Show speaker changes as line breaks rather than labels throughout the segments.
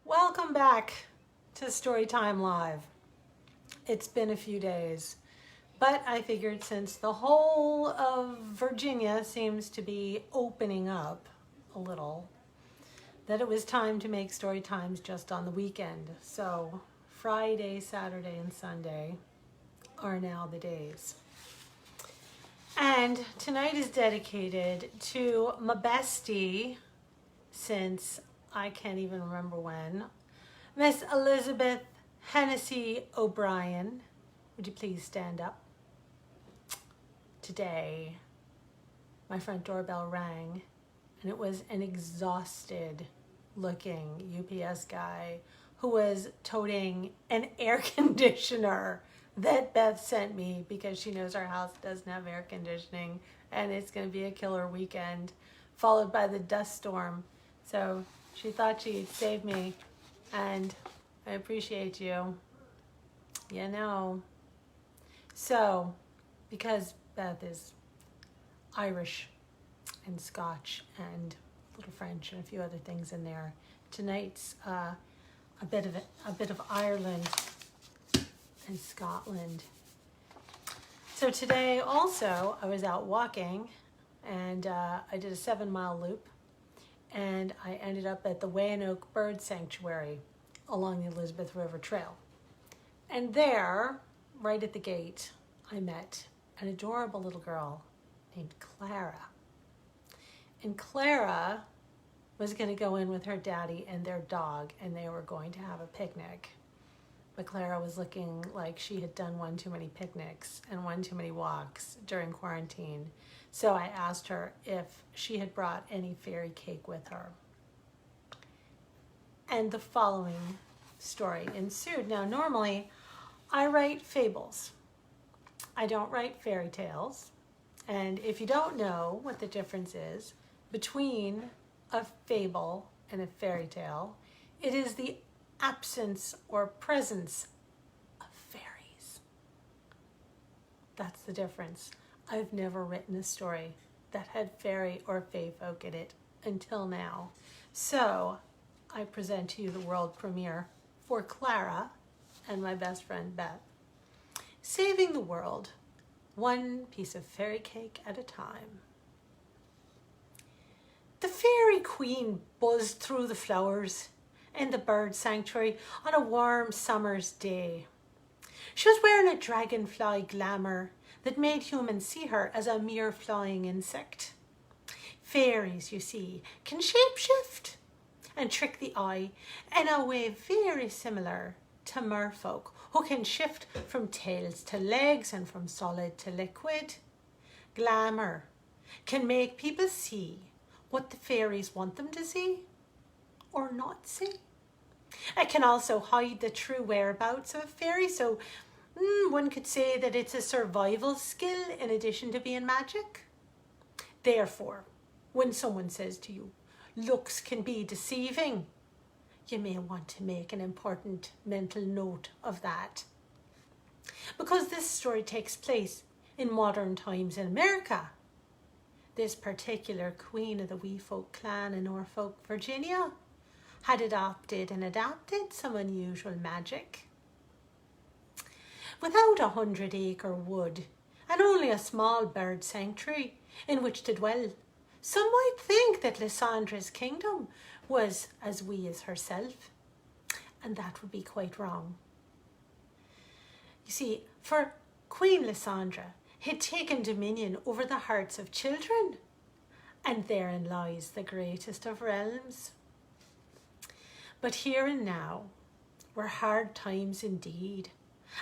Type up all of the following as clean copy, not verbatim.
Welcome back to Storytime Live. It's been a few days, but I figured since the whole of Virginia seems to be opening up a little, that it was time to make story times just on the weekend. So Friday, Saturday, and Sunday are now the days. And tonight is dedicated to my bestie since I can't even remember when, Miss Elizabeth Hennessy O'Brien. Would you please stand up? Today, my front doorbell rang, and it was an exhausted looking UPS guy who was toting an air conditioner that Beth sent me because she knows our house doesn't have air conditioning and it's going to be a killer weekend, followed by the dust storm. So she thought she'd save me, and I appreciate you. You know. So, because Beth is Irish and Scotch and a little French and a few other things in there, tonight's a bit of Ireland and Scotland. So today also I was out walking, and I did a 7-mile loop. And I ended up at the Weyenoke Bird Sanctuary along the Elizabeth River Trail. And there, right at the gate, I met an adorable little girl named Clara. And Clara was going to go in with her daddy and their dog, and they were going to have a picnic. But Clara was looking like she had done one too many picnics and one too many walks during quarantine. So I asked her if she had brought any fairy cake with her. And the following story ensued. Now, normally I write fables. I don't write fairy tales. And if you don't know what the difference is between a fable and a fairy tale, it is the absence or presence of fairies. That's the difference. I've never written a story that had fairy or fae folk in it until now. So I present to you the world premiere for Clara and my best friend Beth. Saving the world, one piece of fairy cake at a time. The fairy queen buzzed through the flowers in the bird sanctuary on a warm summer's day. She was wearing a dragonfly glamour that made humans see her as a mere flying insect. Fairies, you see, can shapeshift and trick the eye in a way very similar to merfolk, who can shift from tails to legs and from solid to liquid. Glamour can make people see what the fairies want them to see or not see. It can also hide the true whereabouts of a fairy, so one could say that it's a survival skill in addition to being magic. Therefore, when someone says to you, looks can be deceiving, you may want to make an important mental note of that. Because this story takes place in modern times in America, this particular queen of the wee folk clan in Norfolk, Virginia, had adopted and adapted some unusual magic. Without 100-acre wood and only a small bird sanctuary in which to dwell, some might think that Lysandra's kingdom was as wee as herself, and that would be quite wrong. You see, for Queen Lysandra had taken dominion over the hearts of children, and therein lies the greatest of realms. But here and now were hard times indeed,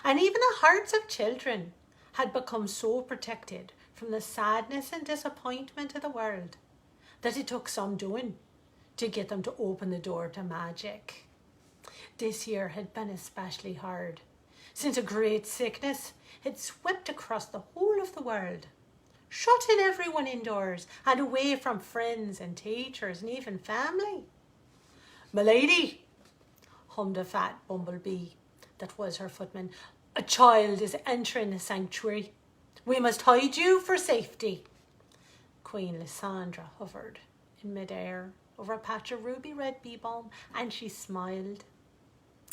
and even the hearts of children had become so protected from the sadness and disappointment of the world that it took some doing to get them to open the door to magic. This year had been especially hard, since a great sickness had swept across the whole of the world, shutting everyone indoors and away from friends and teachers and even family. "Milady," hummed a fat bumblebee that was her footman, "a child is entering the sanctuary. We must hide you for safety." Queen Lysandra hovered in midair, over a patch of ruby red bee balm, and she smiled.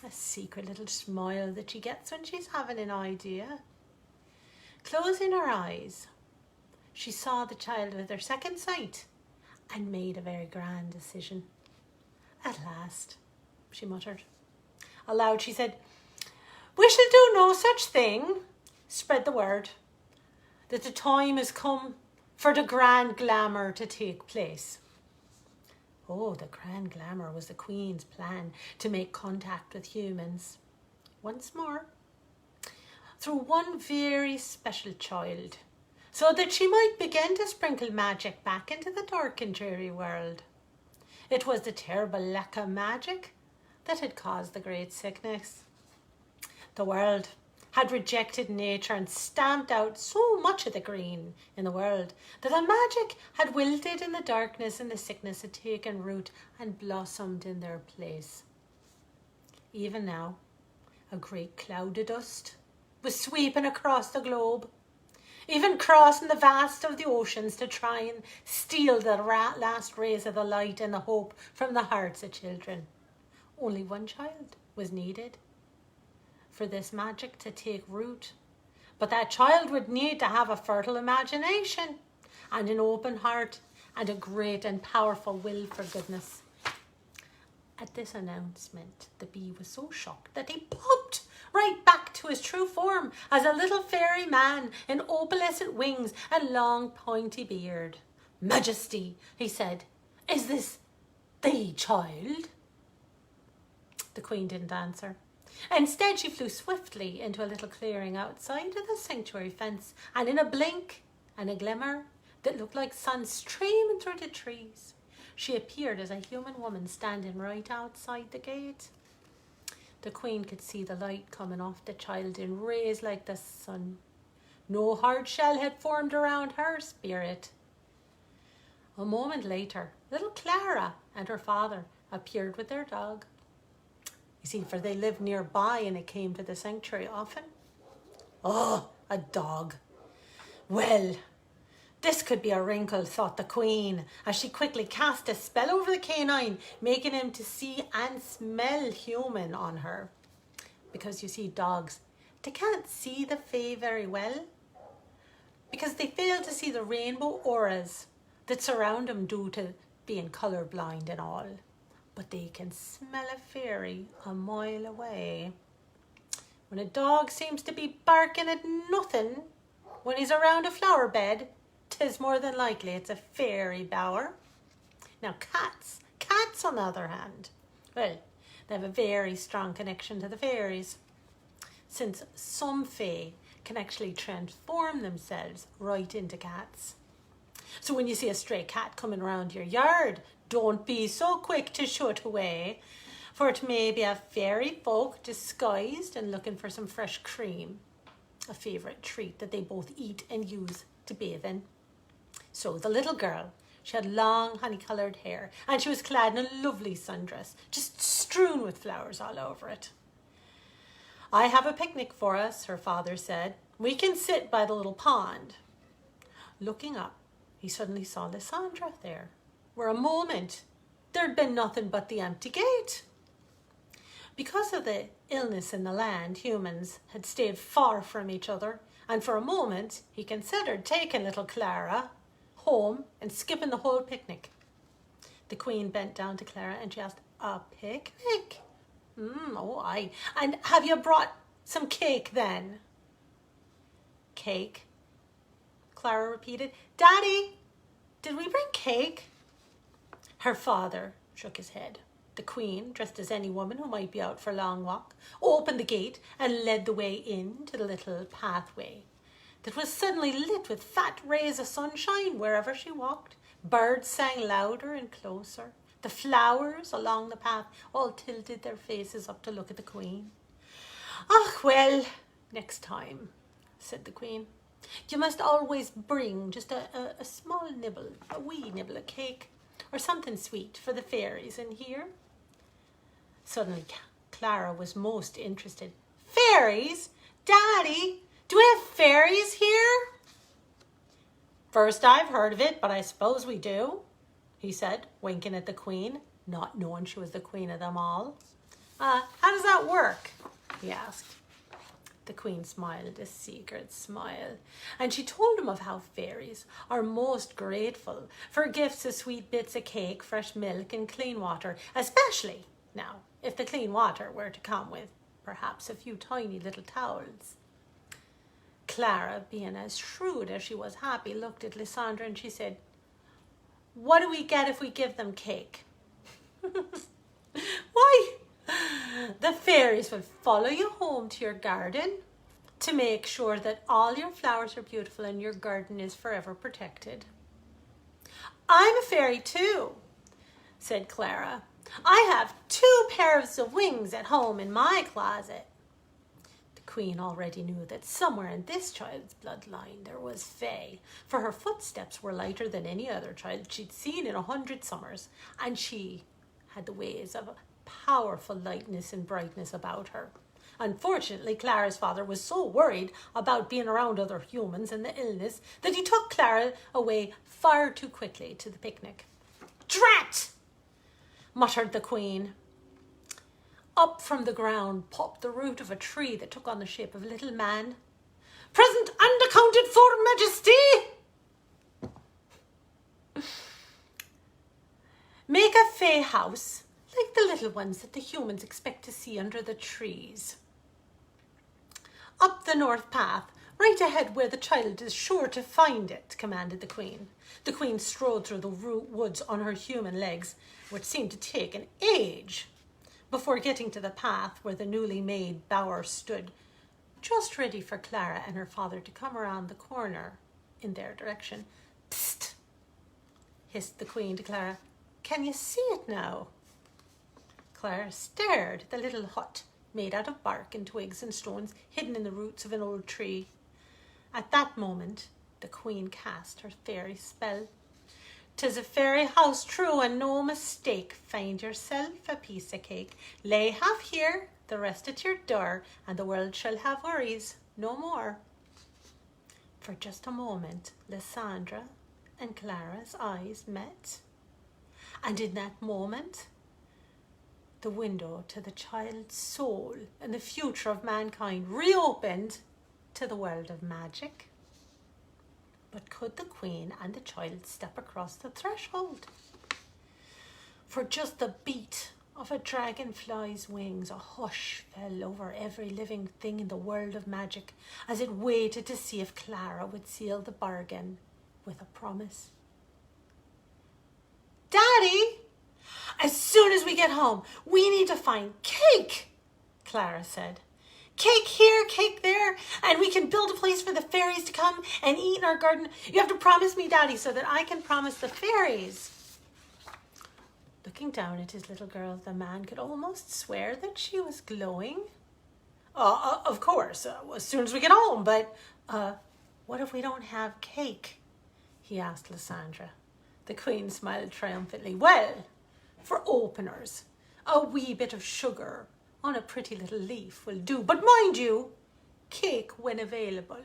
A secret little smile that she gets when she's having an idea. Closing her eyes, she saw the child with her second sight and made a very grand decision. At last, she muttered. Aloud she said, "We shall do no such thing. Spread the word that the time has come for the grand glamour to take place." Oh, the grand glamour was the Queen's plan to make contact with humans once more through one very special child, so that she might begin to sprinkle magic back into the dark and dreary world. It was the terrible lack of magic that had caused the great sickness. The world had rejected nature and stamped out so much of the green in the world that the magic had wilted in the darkness, and the sickness had taken root and blossomed in their place. Even now, a great cloud of dust was sweeping across the globe, even crossing the vast of the oceans to try and steal the last rays of the light and the hope from the hearts of children. Only one child was needed for this magic to take root. But that child would need to have a fertile imagination and an open heart and a great and powerful will for goodness. At this announcement, the bee was so shocked that he popped right back to his true form as a little fairy man in opalescent wings and long pointy beard. "Majesty," he said, "is this the child?" The Queen didn't answer. Instead, she flew swiftly into a little clearing outside of the sanctuary fence, and in a blink and a glimmer that looked like sun streaming through the trees, she appeared as a human woman standing right outside the gate. The Queen could see the light coming off the child in rays like the sun. No hard shell had formed around her spirit. A moment later, little Clara and her father appeared with their dog. You see, for they lived nearby and it came to the sanctuary often. Oh, a dog. Well, this could be a wrinkle, thought the Queen, as she quickly cast a spell over the canine, making him to see and smell human on her. Because you see, dogs, they can't see the fae very well, because they fail to see the rainbow auras that surround them due to being colourblind and all. But they can smell a fairy a mile away. When a dog seems to be barking at nothing when he's around a flower bed, 'tis more than likely it's a fairy bower. Now cats on the other hand, well, they have a very strong connection to the fairies, since some fae can actually transform themselves right into cats. So when you see a stray cat coming around your yard, don't be so quick to shut away, for it may be a fairy folk disguised and looking for some fresh cream, a favourite treat that they both eat and use to bathe in. So the little girl, she had long honey-coloured hair, and she was clad in a lovely sundress, just strewn with flowers all over it. "I have a picnic for us," her father said. "We can sit by the little pond." Looking up, he suddenly saw Lysandra there, where a moment there'd been nothing but the empty gate. Because of the illness in the land, humans had stayed far from each other, and for a moment he considered taking little Clara home and skipping the whole picnic. The Queen bent down to Clara and she asked, "A picnic? Oh, aye. And have you brought some cake then?" "Cake?" Clara repeated. "Daddy, did we bring cake?" Her father shook his head. The Queen, dressed as any woman who might be out for a long walk, opened the gate and led the way into the little pathway that was suddenly lit with fat rays of sunshine wherever she walked. Birds sang louder and closer. The flowers along the path all tilted their faces up to look at the Queen. "Ah, well, next time," said the Queen. "You must always bring just a small nibble, a wee nibble of cake, or something sweet for the fairies in here." Suddenly, Clara was most interested. "Fairies? Daddy, do we have fairies here?" "First I've heard of it, but I suppose we do." he said, winking at the queen, not knowing she was the queen of them all. How does that work? He asked. The queen smiled a secret smile, and she told him of how fairies are most grateful for gifts of sweet bits of cake, fresh milk, and clean water, especially now if the clean water were to come with perhaps a few tiny little towels. Clara, being as shrewd as she was happy, looked at Lysandra and she said, "What do we get if we give them cake?" "Why, the fairies will follow you home to your garden to make sure that all your flowers are beautiful and your garden is forever protected." "I'm a fairy too," said Clara. "I have 2 pairs of wings at home in my closet." The queen already knew that somewhere in this child's bloodline there was Fae, for her footsteps were lighter than any other child she'd seen in 100 summers, and she had the ways of a powerful lightness and brightness about her. Unfortunately, Clara's father was so worried about being around other humans and the illness that he took Clara away far too quickly to the picnic. "Drat!" muttered the queen. Up from the ground popped the root of a tree that took on the shape of a little man. "Present and accounted for, Majesty!" "Make a Fae house like the little ones that the humans expect to see under the trees. Up the north path, right ahead where the child is sure to find it," commanded the queen. The queen strode through the woods on her human legs, which seemed to take an age, before getting to the path where the newly made bower stood, just ready for Clara and her father to come around the corner in their direction. "Psst!" hissed the queen to Clara. "Can you see it now?" Clara stared at the little hut made out of bark and twigs and stones hidden in the roots of an old tree. At that moment, the queen cast her fairy spell. "'Tis a fairy house true and no mistake. Find yourself a piece of cake. Lay half here, the rest at your door, and the world shall have worries no more." For just a moment, Lysandra and Clara's eyes met. And in that moment, the window to the child's soul and the future of mankind reopened to the world of magic. But could the queen and the child step across the threshold? For just the beat of a dragonfly's wings, a hush fell over every living thing in the world of magic as it waited to see if Clara would seal the bargain with a promise. "Daddy, as soon as we get home, we need to find cake," Clara said. "Cake here, cake there, and we can build a place for the fairies to come and eat in our garden. You have to promise me, Daddy, so that I can promise the fairies." Looking down at his little girl, the man could almost swear that she was glowing. Of course, as soon as we get home, but what if we don't have cake?" he asked Lysandra. The queen smiled triumphantly. "Well, for openers, a wee bit of sugar on a pretty little leaf will do, but mind you, cake when available."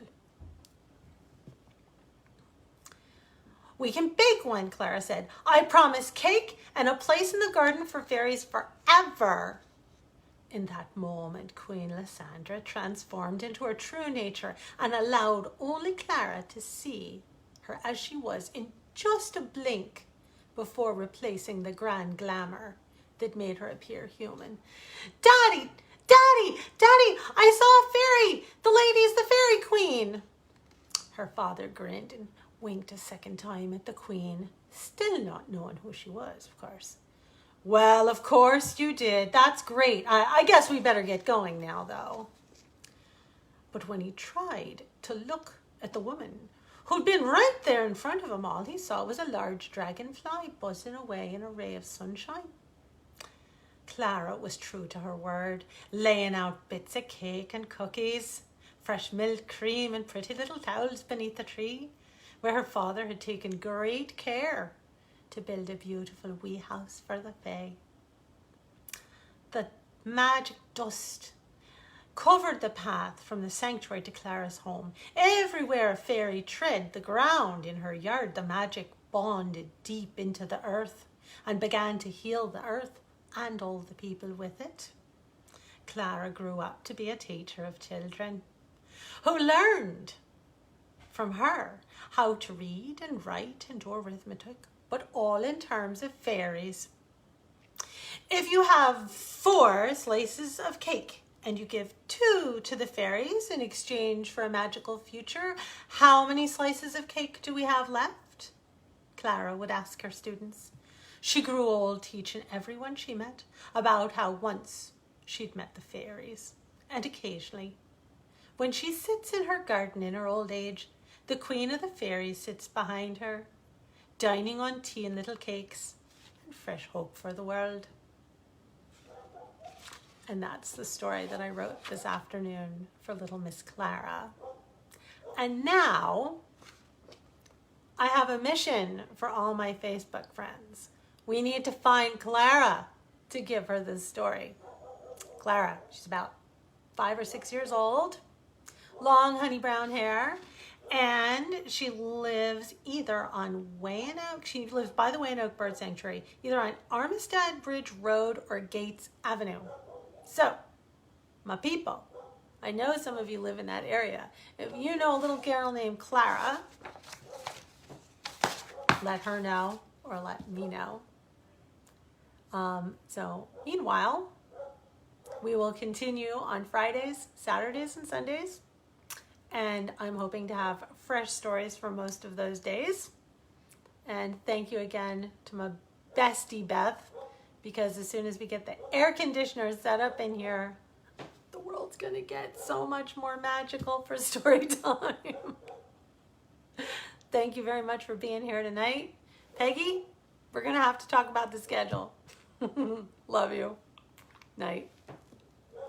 "We can bake one," Clara said. "I promise cake and a place in the garden for fairies forever." In that moment, Queen Lysandra transformed into her true nature and allowed only Clara to see her as she was in just a blink before replacing the grand glamour that made her appear human. "Daddy, Daddy, Daddy, I saw a fairy! The lady's the fairy queen!" Her father grinned and winked a second time at the queen, still not knowing who she was, of course. "Well, of course you did. That's great. I guess we better get going now, though." But when he tried to look at the woman who'd been right there in front of him, all he saw was a large dragonfly buzzing away in a ray of sunshine. Clara was true to her word, laying out bits of cake and cookies, fresh milk, cream, and pretty little towels beneath the tree, where her father had taken great care to build a beautiful wee house for the Fae. The magic dust covered the path from the sanctuary to Clara's home. Everywhere a fairy tread the ground in her yard, the magic bonded deep into the earth and began to heal the earth and all the people with it. Clara grew up to be a teacher of children who learned from her how to read and write and do arithmetic, but all in terms of fairies. If you have 4 slices of cake and you give 2 to the fairies in exchange for a magical future, how many slices of cake do we have left? Clara would ask her students. She grew old teaching everyone she met about how once she'd met the fairies, and occasionally, when she sits in her garden in her old age, the queen of the fairies sits behind her, dining on tea and little cakes and fresh hope for the world. And that's the story that I wrote this afternoon for little Miss Clara. And now I have a mission for all my Facebook friends. We need to find Clara to give her this story. Clara, she's about 5 or 6 years old, long honey brown hair, and she lives either on she lives by the Weyenoke Bird Sanctuary, either on Armistead Bridge Road or Gates Avenue. So, my people, I know some of you live in that area. If you know a little girl named Clara, let her know or let me know. So, meanwhile, we will continue on Fridays, Saturdays, and Sundays. And I'm hoping to have fresh stories for most of those days. And thank you again to my bestie, Beth, because as soon as we get the air conditioner set up in here, the world's going to get so much more magical for story time. Thank you very much for being here tonight. Peggy, we're going to have to talk about the schedule. Love you. Night.